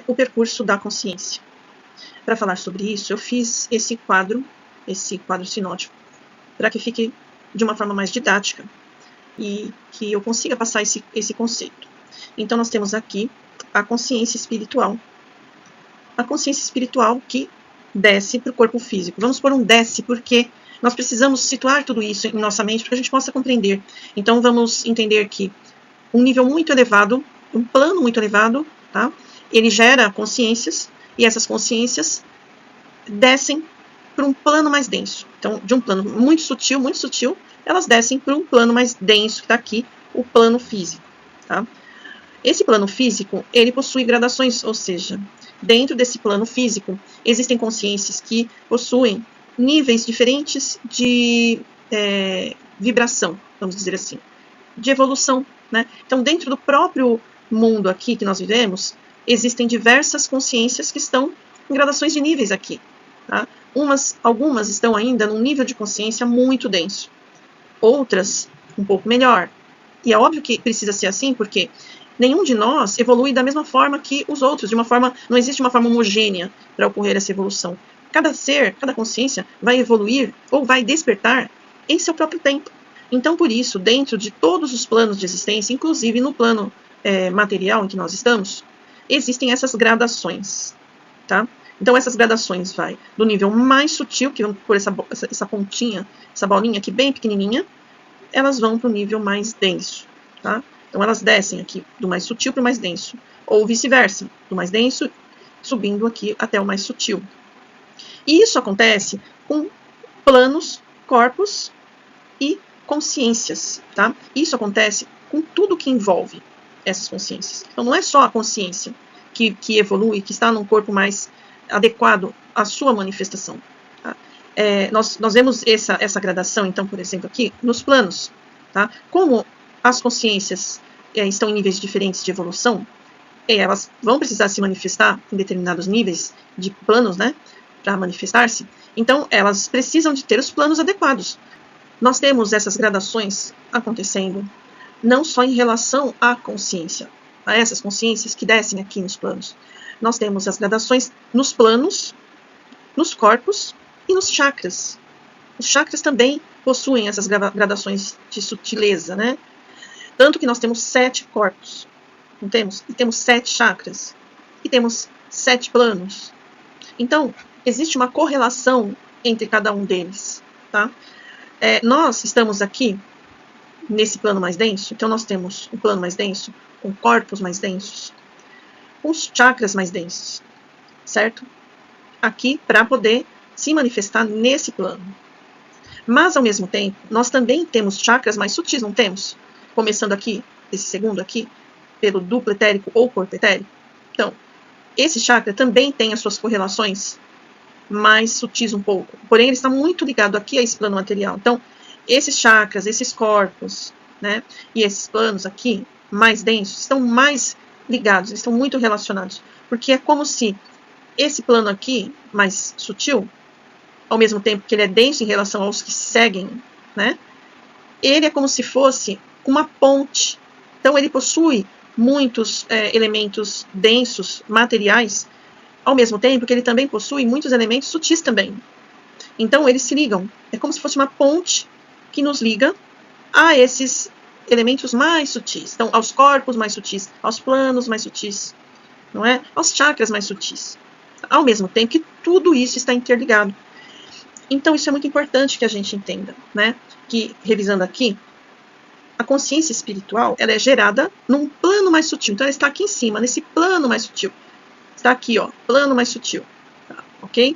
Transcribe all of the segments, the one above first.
o percurso da consciência. Para falar sobre isso, eu fiz esse quadro sinótico, para que fique de uma forma mais didática e que eu consiga passar esse conceito. Então, nós temos aqui a consciência espiritual. A consciência espiritual que desce para o corpo físico. Vamos pôr um desce, porque nós precisamos situar tudo isso em nossa mente para que a gente possa compreender. Então, vamos entender que um nível muito elevado, um plano muito elevado, tá? Ele gera consciências, e essas consciências descem para um plano mais denso. Então, de um plano muito sutil, elas descem para um plano mais denso, que está aqui, o plano físico. Tá? Esse plano físico, ele possui gradações, ou seja, dentro desse plano físico, existem consciências que possuem níveis diferentes de vibração, vamos dizer assim, de evolução. Né? Então, dentro do próprio mundo aqui que nós vivemos, existem diversas consciências que estão em gradações de níveis aqui. Tá? Algumas estão ainda num nível de consciência muito denso, outras um pouco melhor. E é óbvio que precisa ser assim, porque nenhum de nós evolui da mesma forma que os outros, não existe uma forma homogênea para ocorrer essa evolução. Cada ser, cada consciência vai evoluir ou vai despertar em seu próprio tempo. Então, por isso, dentro de todos os planos de existência, inclusive no plano material em que nós estamos, existem essas gradações. Tá? Então, essas gradações vai do nível mais sutil, que vamos por essa pontinha, essa bolinha aqui bem pequenininha, elas vão para o nível mais denso. Tá? Então, elas descem aqui do mais sutil para o mais denso. Ou vice-versa, do mais denso subindo aqui até o mais sutil. E isso acontece com planos, corpos e consciências. Tá? Isso acontece com tudo que envolve essas consciências. Então, não é só a consciência que evolui, que está num corpo mais adequado à sua manifestação. Tá? Nós vemos essa gradação, então, por exemplo, aqui, nos planos. Tá? Como as consciências estão em níveis diferentes de evolução, elas vão precisar se manifestar em determinados níveis de planos, né, para manifestar-se. Então, elas precisam de ter os planos adequados. Nós temos essas gradações acontecendo não só em relação à consciência, a essas consciências que descem aqui nos planos. Nós temos as gradações nos planos, nos corpos e nos chakras. Os chakras também possuem essas gradações de sutileza, né? Tanto que nós temos 7 corpos, não temos? E temos 7 chakras. E temos 7 planos. Então, existe uma correlação entre cada um deles. Tá? Nós estamos aqui nesse plano mais denso. Então, nós temos um plano mais denso, com corpos mais densos, com os chakras mais densos, certo? Aqui, para poder se manifestar nesse plano. Mas, ao mesmo tempo, nós também temos chakras mais sutis, não temos? Começando aqui, esse segundo aqui, pelo duplo etérico ou corpo etérico. Então, esse chakra também tem as suas correlações mais sutis um pouco. Porém, ele está muito ligado aqui a esse plano material. Então, esses chakras, esses corpos, né, e esses planos aqui, mais densos, estão mais ligados, estão muito relacionados. Porque é como se esse plano aqui, mais sutil, ao mesmo tempo que ele é denso em relação aos que seguem, né, ele é como se fosse uma ponte. Então, ele possui muitos elementos densos, materiais, ao mesmo tempo que ele também possui muitos elementos sutis também. Então, eles se ligam. É como se fosse uma ponte que nos liga a esses elementos mais sutis. Então, aos corpos mais sutis, aos planos mais sutis, não é? Aos chakras mais sutis. Ao mesmo tempo que tudo isso está interligado. Então, isso é muito importante que a gente entenda, né? Que, revisando aqui, a consciência espiritual, ela é gerada num plano mais sutil. Então, ela está aqui em cima, nesse plano mais sutil. Está aqui, ó, plano mais sutil. Tá, ok?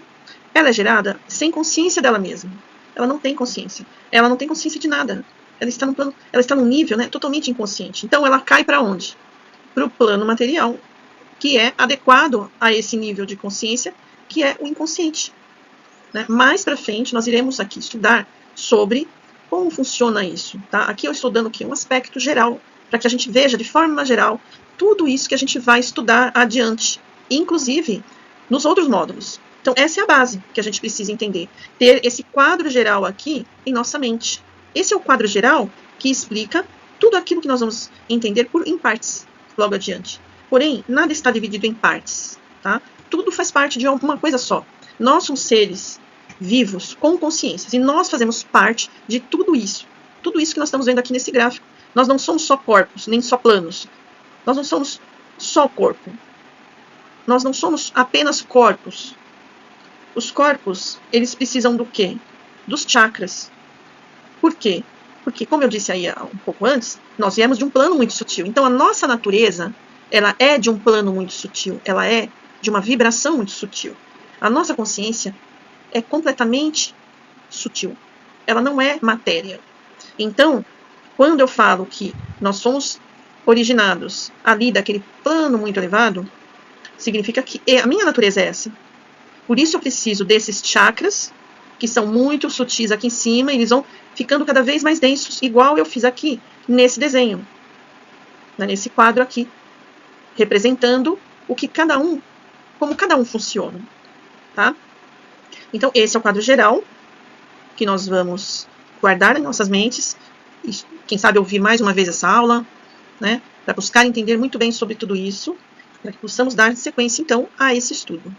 Ela é gerada sem consciência dela mesma. Ela não tem consciência. Ela não tem consciência de nada. Ela está num plano, ela está num nível, né, totalmente inconsciente. Então, ela cai para onde? Para o plano material, que é adequado a esse nível de consciência, que é o inconsciente. Né? Mais para frente, nós iremos aqui estudar sobre como funciona isso. Tá? Aqui eu estou dando aqui um aspecto geral, para que a gente veja de forma geral tudo isso que a gente vai estudar adiante, inclusive nos outros módulos. Então, essa é a base que a gente precisa entender. Ter esse quadro geral aqui em nossa mente. Esse é o quadro geral que explica tudo aquilo que nós vamos entender em partes logo adiante. Porém, nada está dividido em partes, tá? Tudo faz parte de uma coisa só. Nós somos seres vivos, com consciências, e nós fazemos parte de tudo isso. Tudo isso que nós estamos vendo aqui nesse gráfico. Nós não somos só corpos, nem só planos. Nós não somos só corpo. Nós não somos apenas corpos. Os corpos, eles precisam do quê? Dos chakras. Por quê? Porque, como eu disse aí um pouco antes, nós viemos de um plano muito sutil. Então, a nossa natureza, ela é de um plano muito sutil. Ela é de uma vibração muito sutil. A nossa consciência é completamente sutil. Ela não é matéria. Então, quando eu falo que nós somos originados ali daquele plano muito elevado, significa que a minha natureza é essa. Por isso eu preciso desses chakras, que são muito sutis aqui em cima, e eles vão ficando cada vez mais densos, igual eu fiz aqui, nesse desenho, nesse quadro aqui, representando o que como cada um funciona, tá? Então, esse é o quadro geral, que nós vamos guardar em nossas mentes, e quem sabe ouvir mais uma vez essa aula, né, para buscar entender muito bem sobre tudo isso, para que possamos dar sequência, então, a esse estudo.